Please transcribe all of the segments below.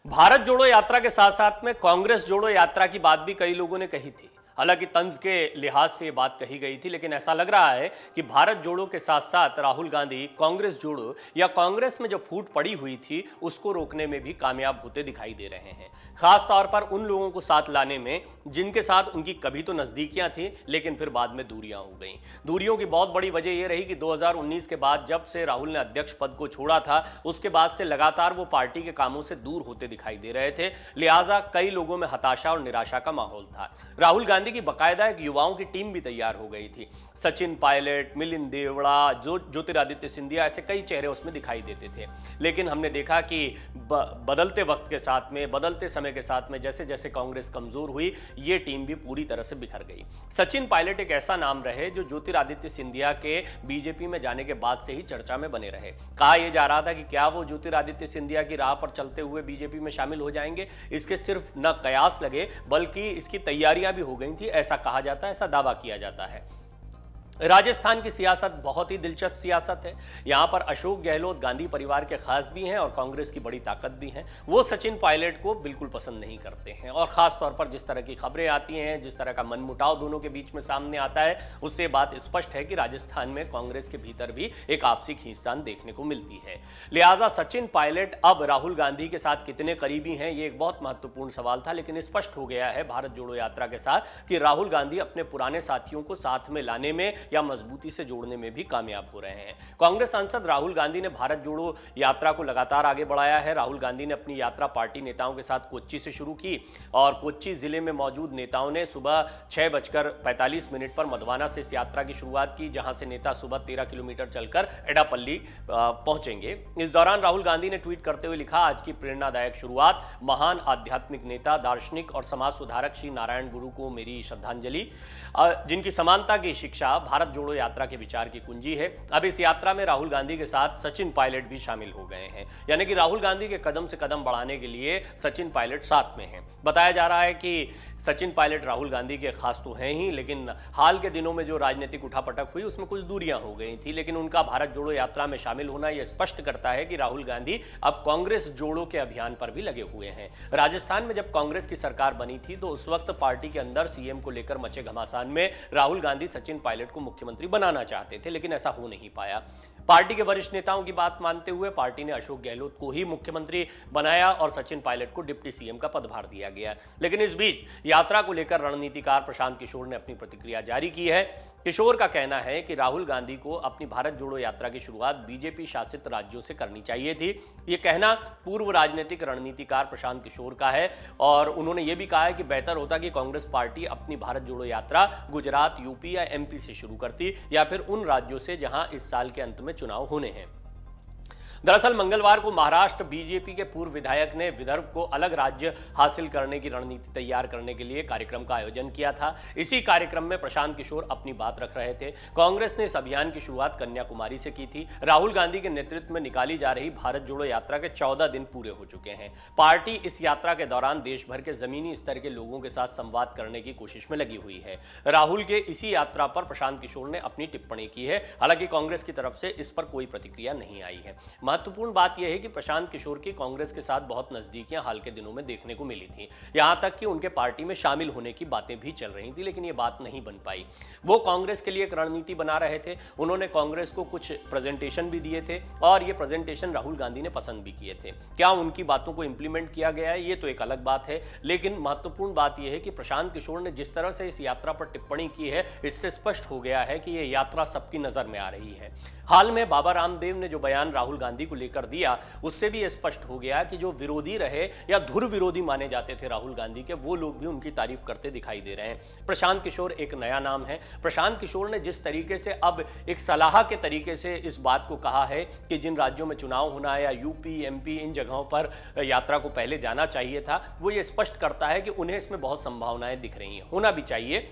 भारत जोड़ो यात्रा के साथ साथ में कांग्रेस जोड़ो यात्रा की बात भी कई लोगों ने कही थी। हालांकि तंज के लिहाज से ये बात कही गई थी, लेकिन ऐसा लग रहा है कि भारत जोड़ो के साथ साथ राहुल गांधी कांग्रेस जोड़ो या कांग्रेस में जो फूट पड़ी हुई थी उसको रोकने में भी कामयाब होते दिखाई दे रहे हैं। खास तौर पर उन लोगों को साथ लाने में जिनके साथ उनकी कभी तो नजदीकियां थी, लेकिन फिर बाद में दूरियां हो गई। दूरियों की बहुत बड़ी वजह यह रही कि 2019 के बाद जब से राहुल ने अध्यक्ष पद को छोड़ा था, उसके बाद से लगातार वो पार्टी के कामों से दूर होते दिखाई दे रहे थे। लिहाजा कई लोगों में हताशा और निराशा का माहौल था। राहुल गांधी की बकायदा एक युवाओं की टीम भी तैयार हो गई थी। सचिन पायलट, मिलिंद देवड़ा, ज्योतिरादित्य सिंधिया, ऐसे कई चेहरे उसमें दिखाई देते थे। लेकिन हमने देखा कि बदलते वक्त के साथ में, बदलते समय के साथ में जैसे जैसे कांग्रेस कमजोर हुई, ये टीम भी पूरी तरह से बिखर गई। सचिन पायलट एक ऐसा नाम रहे जो ज्योतिरादित्य सिंधिया के बीजेपी में जाने के बाद से ही चर्चा में बने रहे। कहा यह जा रहा था कि क्या वो ज्योतिरादित्य सिंधिया की राह पर चलते हुए बीजेपी में शामिल हो जाएंगे। इसके सिर्फ न कयास लगे बल्कि इसकी तैयारियां भी हो गई थी, ऐसा कहा जाता है, ऐसा दावा किया जाता है। राजस्थान की सियासत बहुत ही दिलचस्प सियासत है। यहां पर अशोक गहलोत गांधी परिवार के खास भी हैं और कांग्रेस की बड़ी ताकत भी हैं। वो सचिन पायलट को बिल्कुल पसंद नहीं करते हैं और खास तौर पर जिस तरह की खबरें आती हैं, जिस तरह का मनमुटाव दोनों के बीच में सामने आता है, उससे बात स्पष्ट है कि राजस्थान में कांग्रेस के भीतर भी एक आपसी खींचतान देखने को मिलती है। लिहाजा सचिन पायलट अब राहुल गांधी के साथ कितने करीबी हैं, ये एक बहुत महत्वपूर्ण सवाल था। लेकिन स्पष्ट हो गया है भारत जोड़ो यात्रा के साथ कि राहुल गांधी अपने पुराने साथियों को साथ में लाने में या मजबूती से जोड़ने में भी कामयाब हो रहे हैं। कांग्रेस सांसद राहुल गांधी ने भारत जोड़ो यात्रा को लगातार आगे बढ़ाया है। राहुल गांधी ने अपनी यात्रा पार्टी नेताओं के साथ कोच्चि से शुरू की और कोच्चि जिले में मौजूद नेताओं ने सुबह 6:45 पर मधवाना से इस यात्रा की शुरुआत की, जहां से नेता सुबह 13 किलोमीटर चलकर एडापल्ली पहुंचेंगे। इस दौरान राहुल गांधी ने ट्वीट करते हुए लिखा, आज की प्रेरणादायक शुरुआत महान आध्यात्मिक नेता, दार्शनिक और समाज सुधारक श्री नारायण गुरु को मेरी श्रद्धांजलि, जिनकी समानता की शिक्षा भारत जोड़ो यात्रा के विचार की कुंजी है। अब इस यात्रा में राहुल गांधी के साथ सचिन पायलट भी शामिल हो गए हैं, यानी कि राहुल गांधी के कदम से कदम बढ़ाने के लिए सचिन पायलट साथ में हैं। बताया जा रहा है कि सचिन पायलट राहुल गांधी के खास तो हैं ही, लेकिन हाल के दिनों में जो राजनीतिक उठापटक हुई उसमें कुछ दूरियां हो गई थी। लेकिन उनका भारत जोड़ो यात्रा में शामिल होना यह स्पष्ट करता है कि राहुल गांधी अब कांग्रेस जोड़ो के अभियान पर भी लगे हुए हैं। राजस्थान में जब कांग्रेस की सरकार बनी थी तो उस वक्त पार्टी के अंदर सीएम को लेकर मचे घमासान में राहुल गांधी सचिन पायलट को मुख्यमंत्री बनाना चाहते थे, लेकिन ऐसा हो नहीं पाया। पार्टी के वरिष्ठ नेताओं की बात मानते हुए पार्टी ने अशोक गहलोत को ही मुख्यमंत्री बनाया और सचिन पायलट को डिप्टी सीएम का पदभार दिया गया। लेकिन इस बीच यात्रा को लेकर रणनीतिकार प्रशांत किशोर ने अपनी प्रतिक्रिया जारी की है। किशोर का कहना है कि राहुल गांधी को अपनी भारत जोड़ो यात्रा की शुरुआत बीजेपी शासित राज्यों से करनी चाहिए थी। ये कहना पूर्व राजनीतिक रणनीतिकार प्रशांत किशोर का है और उन्होंने ये भी कहा है कि बेहतर होता कि कांग्रेस पार्टी अपनी भारत जोड़ो यात्रा गुजरात, यूपी या एमपी से शुरू करती या फिर उन राज्यों से जहां इस साल के अंत में चुनाव होने हैं। दरअसल मंगलवार को महाराष्ट्र बीजेपी के पूर्व विधायक ने विदर्भ को अलग राज्य हासिल करने की रणनीति तैयार करने के लिए कार्यक्रम का आयोजन किया था। इसी कार्यक्रम में प्रशांत किशोर अपनी बात रख रहे थे। कांग्रेस ने इस अभियान की शुरुआत कन्याकुमारी से की थी। राहुल गांधी के नेतृत्व में निकाली जा रही भारत जोड़ो यात्रा के 14 दिन पूरे हो चुके हैं। पार्टी इस यात्रा के दौरान देश भर के जमीनी स्तर के लोगों के साथ संवाद करने की कोशिश में लगी हुई है। राहुल के इसी यात्रा पर प्रशांत किशोर ने अपनी टिप्पणी की है। हालांकि कांग्रेस की तरफ से इस पर कोई प्रतिक्रिया नहीं आई है। महत्वपूर्ण बात यह है कि प्रशांत किशोर की कांग्रेस के साथ बहुत नजदीकियां हाल के दिनों में देखने को मिली थी। यहां तक कि उनके पार्टी में शामिल होने की बातें भी चल रही थी, लेकिन यह बात नहीं बन पाई। वो कांग्रेस के लिए एक रणनीति बना रहे थे। उन्होंने कांग्रेस को कुछ प्रेजेंटेशन भी दिए थे और ये प्रेजेंटेशन राहुल गांधी ने पसंद भी किए थे। क्या उनकी बातों को इंप्लीमेंट किया गया है, ये तो एक अलग बात है। लेकिन महत्वपूर्ण बात यह है कि प्रशांत किशोर ने जिस तरह से इस यात्रा पर टिप्पणी की है, इससे स्पष्ट हो गया है कि यह यात्रा सबकी नजर में आ रही है। हाल में बाबा रामदेव ने जो बयान राहुल गांधी को लेकर दिया, उससे भी स्पष्ट हो गया कि जो विरोधी रहे या धुर विरोधी माने जाते थे राहुल गांधी के, वो लोग भी उनकी तारीफ करते दिखाई दे रहे हैं। प्रशांत किशोर एक नया नाम है। प्रशांत किशोर ने जिस तरीके से अब एक सलाह के तरीके से इस बात को कहा है कि जिन राज्यों में चुनाव होना है या यूपी, एमपी, इन जगहों पर यात्रा को पहले जाना चाहिए था, वो ये स्पष्ट करता है कि उन्हें इसमें बहुत संभावनाएं दिख रही हैं, होना भी चाहिए।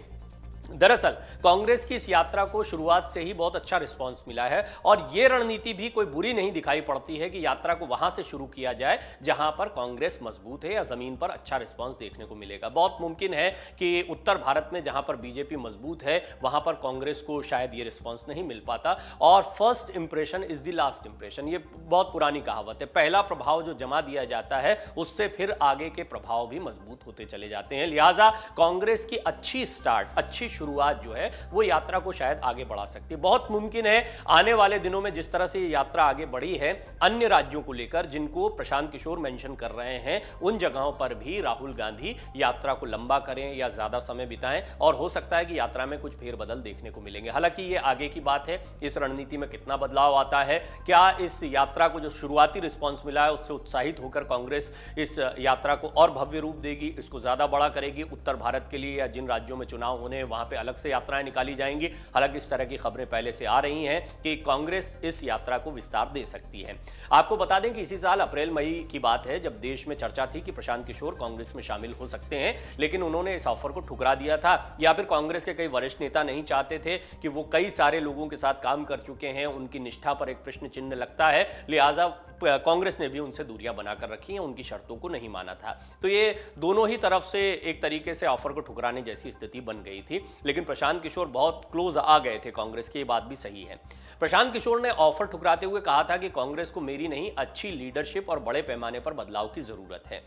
दरअसल कांग्रेस की इस यात्रा को शुरुआत से ही बहुत अच्छा रिस्पांस मिला है और यह रणनीति भी कोई बुरी नहीं दिखाई पड़ती है कि यात्रा को वहां से शुरू किया जाए जहां पर कांग्रेस मजबूत है या जमीन पर अच्छा रिस्पांस देखने को मिलेगा। बहुत मुमकिन है कि उत्तर भारत में जहां पर बीजेपी मजबूत है वहां पर कांग्रेस को शायद ये रिस्पांस नहीं मिल पाता और first impression is the last impression, ये बहुत पुरानी कहावत है। पहला प्रभाव जो जमा दिया जाता है उससे फिर आगे के प्रभाव भी मजबूत होते चले जाते हैं। लिहाजा कांग्रेस की अच्छी स्टार्ट, अच्छी शुरुआत जो है वो यात्रा को शायद आगे बढ़ा सकती है। बहुत मुमकिन है आने वाले दिनों में जिस तरह से ये यात्रा आगे बढ़ी है अन्य राज्यों को लेकर जिनको प्रशांत किशोर मेंशन कर रहे हैं उन जगहों पर भी राहुल गांधी यात्रा को लंबा करें या ज्यादा समय बिताएं और हो सकता है कि यात्रा में कुछ फेरबदल देखने को मिलेंगे। हालांकि ये आगे की बात है, इस रणनीति में कितना बदलाव आता है, क्या इस यात्रा को जो शुरुआती रिस्पॉन्स मिला है उससे उत्साहित होकर कांग्रेस इस यात्रा को और भव्य रूप देगी, इसको ज्यादा बड़ा करेगी उत्तर भारत के लिए या जिन राज्यों में चुनाव होने हैं वहां पे अलग से यात्राएं निकाली जाएंगी। हालांकि इस तरह की खबरें पहले से आ रही हैं कि कांग्रेस इस यात्रा को विस्तार दे सकती है। आपको बता दें कि इसी साल अप्रैल मई की बात है जब देश में चर्चा थी कि प्रशांत किशोर कांग्रेस में शामिल हो सकते हैं, लेकिन उन्होंने इस ऑफर को ठुकरा दिया था या फिर कांग्रेस के कई वरिष्ठ नेता नहीं चाहते थे कि वो कई सारे लोगों के साथ काम कर चुके हैं, उनकी निष्ठा पर एक प्रश्न चिन्ह लगता है, लिहाजा कांग्रेस ने भी उनसे दूरियां बनाकर रखी हैं, उनकी शर्तों को नहीं माना था। तो ये दोनों ही तरफ से एक तरीके से ऑफर को ठुकराने जैसी स्थिति बन गई थी, लेकिन प्रशांत किशोर बहुत क्लोज आ गए थे कांग्रेस की, ये बात भी सही है। प्रशांत किशोर ने ऑफर ठुकराते हुए कहा था कि कांग्रेस को मेरी नहीं अच्छी लीडरशिप और बड़े पैमाने पर बदलाव की जरूरत है।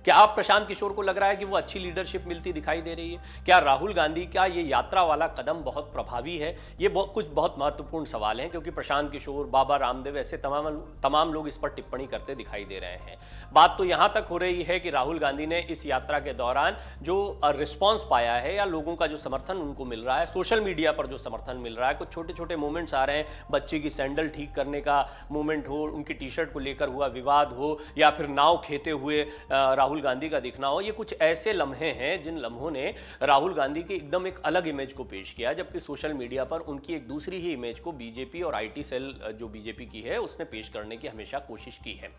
क्या आप प्रशांत किशोर को लग रहा है कि वो अच्छी लीडरशिप मिलती दिखाई दे रही है? क्या राहुल गांधी का ये यात्रा वाला कदम बहुत प्रभावी है? ये कुछ बहुत महत्वपूर्ण सवाल हैं क्योंकि प्रशांत किशोर, बाबा रामदेव ऐसे तमाम लोग इस पर टिप्पणी करते दिखाई दे रहे हैं। बात तो यहां तक हो रही है कि राहुल गांधी ने इस यात्रा के दौरान जो रिस्पॉन्स पाया है या लोगों का जो समर्थन उनको मिल रहा है, सोशल मीडिया पर जो समर्थन मिल रहा है, कुछ छोटे छोटे मूवमेंट्स आ रहे हैं, बच्चे की सैंडल ठीक करने का मूवमेंट हो, उनकी टी शर्ट को लेकर हुआ विवाद हो या फिर नाव खेते हुए राहुल गांधी का दिखना हो, ये कुछ ऐसे लम्हे हैं जिन लम्हों ने राहुल गांधी की एकदम एक अलग इमेज को पेश किया, जबकि सोशल मीडिया पर उनकी एक दूसरी ही इमेज को बीजेपी और आईटी सेल जो बीजेपी की है उसने पेश करने की हमेशा कोशिश की है।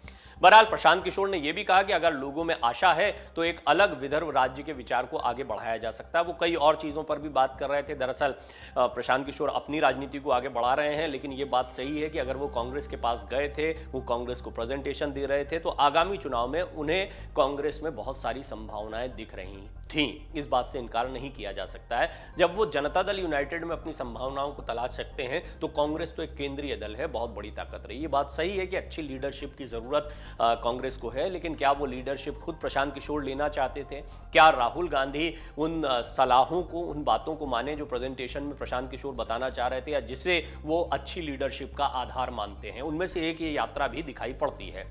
बहरहाल प्रशांत किशोर ने यह भी कहा कि अगर लोगों में आशा है तो एक अलग विदर्भ राज्य के विचार को आगे बढ़ाया जा सकता है। वो कई और चीजों पर भी बात कर रहे थे। दरअसल प्रशांत किशोर अपनी राजनीति को आगे बढ़ा रहे हैं, लेकिन ये बात सही है कि अगर वो कांग्रेस के पास गए थे, वो कांग्रेस को प्रेजेंटेशन दे रहे थे, तो आगामी चुनाव में उन्हें कांग्रेस में बहुत सारी संभावनाएं दिख रही थी। इस बात से इनकार नहीं किया जा सकता है। जब वो जनता दल यूनाइटेड में अपनी संभावनाओं को तलाश सकते हैं तो कांग्रेस तो एक केंद्रीय दल है, बहुत बड़ी ताकत रही। ये बात सही है कि अच्छी लीडरशिप की जरूरत कांग्रेस को है, लेकिन क्या वो लीडरशिप खुद प्रशांत किशोर लेना चाहते थे? क्या राहुल गांधी उन सलाहों को, उन बातों को माने जो प्रेजेंटेशन में प्रशांत किशोर बताना चाह रहे थे या जिसे वो अच्छी लीडरशिप का आधार मानते हैं? उनमें से एक ये यात्रा भी दिखाई पड़ती है।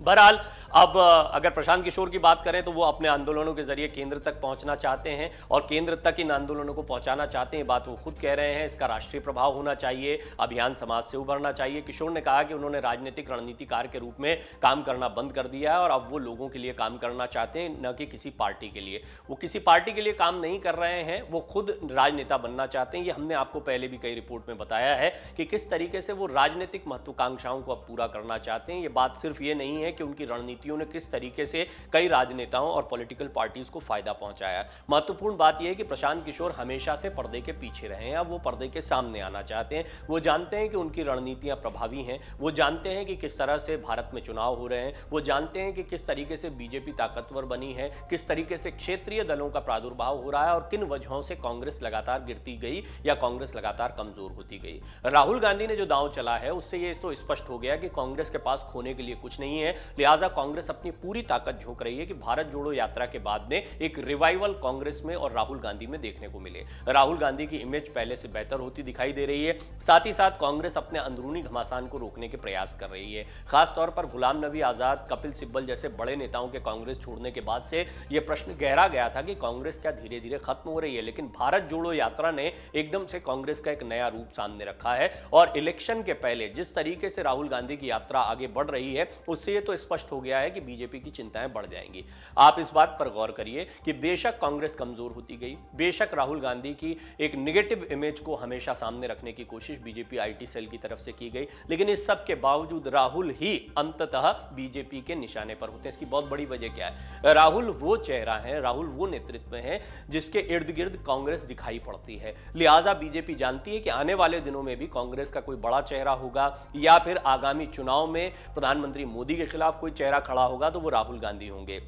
बहरहाल अब अगर प्रशांत किशोर की बात करें तो वो अपने आंदोलनों के जरिए केंद्र तक पहुंचना चाहते हैं और केंद्र तक इन आंदोलनों को पहुंचाना चाहते हैं। बात वो खुद कह रहे हैं। इसका राष्ट्रीय प्रभाव होना चाहिए, अभियान समाज से उभरना चाहिए। किशोर ने कहा कि उन्होंने राजनीतिक रणनीतिकार के रूप में काम करना बंद कर दिया है और अब वो लोगों के लिए काम करना चाहते हैं, न कि किसी पार्टी के लिए। वो किसी पार्टी के लिए काम नहीं कर रहे हैं, वो खुद राजनेता बनना चाहते हैं। ये हमने आपको पहले भी कई रिपोर्ट में बताया है कि किस तरीके से वो राजनीतिक महत्वाकांक्षाओं को अब पूरा करना चाहते हैं। ये बात सिर्फ ये नहीं है कि उनकी रणनीतियों ने किस तरीके से कई राजनेताओं और पॉलिटिकल पार्टीज को फायदा पहुंचाया। महत्वपूर्ण बात यह है कि प्रशांत किशोर हमेशा से पर्दे के पीछे रहे हैं, अब वो पर्दे के सामने आना चाहते हैं। वो जानते हैं कि उनकी रणनीतियां प्रभावी हैं, वो जानते हैं कि किस तरह से भारत में चुनाव हो रहे हैं, वो जानते हैं कि किस तरीके से बीजेपी ताकतवर बनी है, किस तरीके से क्षेत्रीय दलों का प्रादुर्भाव हो रहा है और किन वजहों से कांग्रेस लगातार गिरती गई या कांग्रेस लगातार कमजोर होती गई। राहुल गांधी ने जो दांव चला है उससे ये तो स्पष्ट हो गया कि कांग्रेस के पास खोने के लिए कुछ नहीं है। लिहाजा कांग्रेस अपनी पूरी ताकत झोंक रही है कि भारत जोड़ो यात्रा के बाद में एक रिवाइवल कांग्रेस में और राहुल गांधी में देखने को मिले। राहुल गांधी की इमेज पहले से बेहतर होती दिखाई दे रही है। साथ ही साथ कांग्रेस अपने अंदरूनी घमासान को रोकने के प्रयास कर रही है। खासतौर पर गुलाम नबी आजाद, कपिल सिब्बल जैसे बड़े नेताओं के कांग्रेस छोड़ने के बाद से यह प्रश्न गहरा गया था कि कांग्रेस क्या धीरे धीरे खत्म हो रही है। लेकिन भारत जोड़ो यात्रा ने एकदम से कांग्रेस का एक नया रूप सामने रखा है और इलेक्शन के पहले जिस तरीके से राहुल गांधी की यात्रा आगे बढ़ रही है उससे यह तो स्पष्ट हो गया है कि बीजेपी की चिंताएं बढ़ जाएंगी। आप इस बात पर गौर करिए कि बेशक कांग्रेस कमजोर होती गई, बेशक राहुल गांधी की एक निगेटिव इमेज को हमेशा सामने रखने की कोशिश बीजेपी आईटी सेल की तरफ से की गई, लेकिन इस सब के बावजूद राहुल ही अंततः बीजेपी के निशाने पर होते हैं। इसकी बहुत बड़ी वजह क्या है? राहुल वो चेहरा है, राहुल वो नेतृत्व है जिसके इर्द गिर्द कांग्रेस दिखाई पड़ती है। लिहाजा बीजेपी जानती है कि आने वाले दिनों में भी कांग्रेस का कोई बड़ा चेहरा होगा या फिर आगामी चुनाव में प्रधानमंत्री मोदी के खिलाफ कोई चेहरा खड़ा होगा तो वो राहुल गांधी होंगे।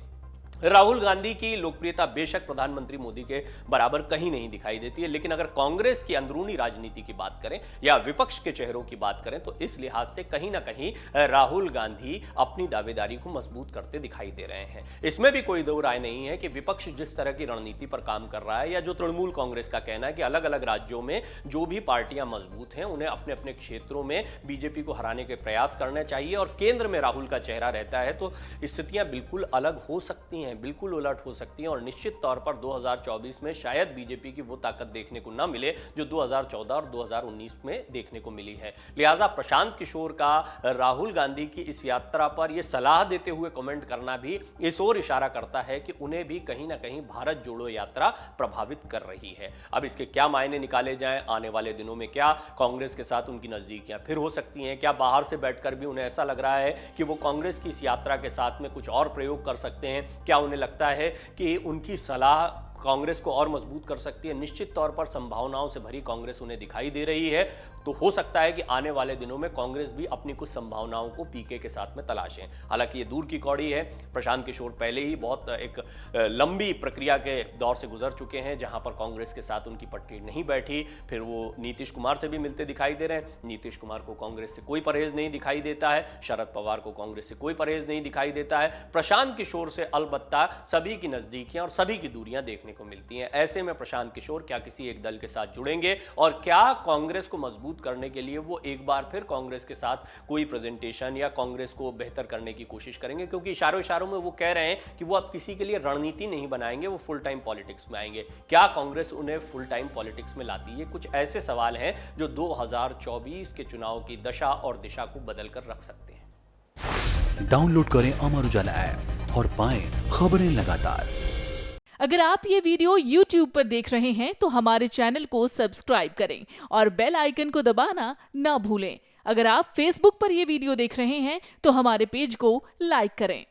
राहुल गांधी की लोकप्रियता बेशक प्रधानमंत्री मोदी के बराबर कहीं नहीं दिखाई देती है, लेकिन अगर कांग्रेस की अंदरूनी राजनीति की बात करें या विपक्ष के चेहरों की बात करें तो इस लिहाज से कहीं ना कहीं राहुल गांधी अपनी दावेदारी को मजबूत करते दिखाई दे रहे हैं। इसमें भी कोई दो राय नहीं है कि विपक्ष जिस तरह की रणनीति पर काम कर रहा है, या जो तृणमूल कांग्रेस का कहना है कि अलग अलग राज्यों में जो भी पार्टियां मजबूत हैं उन्हें अपने अपने क्षेत्रों में बीजेपी को हराने के प्रयास करने चाहिए, और केंद्र में राहुल का चेहरा रहता है तो स्थितियां बिल्कुल अलग हो सकती हैं, बिल्कुल उलट हो सकती हैं, और निश्चित तौर पर 2024 में शायद बीजेपी की वो ताकत देखने को ना मिले जो 2014 और 2019 में देखने को मिली है। लिहाजा प्रशांत किशोर का राहुल गांधी की इस यात्रा पर यह सलाह देते हुए कमेंट करना भी इस ओर इशारा करता है कि उन्हें भी कहीं ना कहीं भारत जोड़ो यात्रा प्रभावित कर रही है। अब इसके क्या मायने निकाले जाएं, आने वाले दिनों में क्या कांग्रेस के साथ उनकी नजदीकियां फिर हो सकती हैं, क्या बाहर से बैठकर भी उन्हें ऐसा लग रहा है कि वो कांग्रेस की इस यात्रा के साथ में कुछ और प्रयोग कर सकते हैं, क्या उन्हें लगता है कि उनकी सलाह कांग्रेस को और मजबूत कर सकती है? निश्चित तौर पर संभावनाओं से भरी कांग्रेस उन्हें दिखाई दे रही है, तो हो सकता है कि आने वाले दिनों में कांग्रेस भी अपनी कुछ संभावनाओं को पीके के साथ में तलाशें। हालांकि ये दूर की कौड़ी है, प्रशांत किशोर पहले ही बहुत एक लंबी प्रक्रिया के दौर से गुजर चुके हैं जहां पर कांग्रेस के साथ उनकी पट्टी नहीं बैठी, फिर वो नीतीश कुमार से भी मिलते दिखाई दे रहे हैं। नीतीश कुमार को कांग्रेस से कोई परहेज नहीं दिखाई देता है, शरद पवार को कांग्रेस से कोई परहेज नहीं दिखाई देता है, प्रशांत किशोर से अलबत्ता सभी की नजदीकियां और सभी की दूरियां देखने को मिलती हैं। ऐसे में प्रशांत किशोर क्या किसी एक दल के साथ जुड़ेंगे और क्या कांग्रेस को मजबूत करने के लिए वो एक बार फिर कांग्रेस के साथ कोई प्रेजेंटेशन या कांग्रेस को बेहतर करने की कोशिश करेंगे? क्योंकि इशारों में वो कह रहे हैं कि वो अब किसी के लिए रणनीति नहीं बनाएंगे, वो फुल टाइम पॉलिटिक्स में आएंगे। क्या कांग्रेस उन्हें फुल टाइम पॉलिटिक्स में लाती है? कुछ ऐसे सवाल हैं जो 2024 के चुनाव की दशा और दिशा को बदल कर रख सकते हैं। डाउनलोड करें अमर उजाला ऐप और पाएं खबरें लगातार। अगर आप ये वीडियो YouTube पर देख रहे हैं तो हमारे चैनल को सब्सक्राइब करें और बेल आइकन को दबाना ना भूलें। अगर आप Facebook पर ये वीडियो देख रहे हैं तो हमारे पेज को लाइक करें।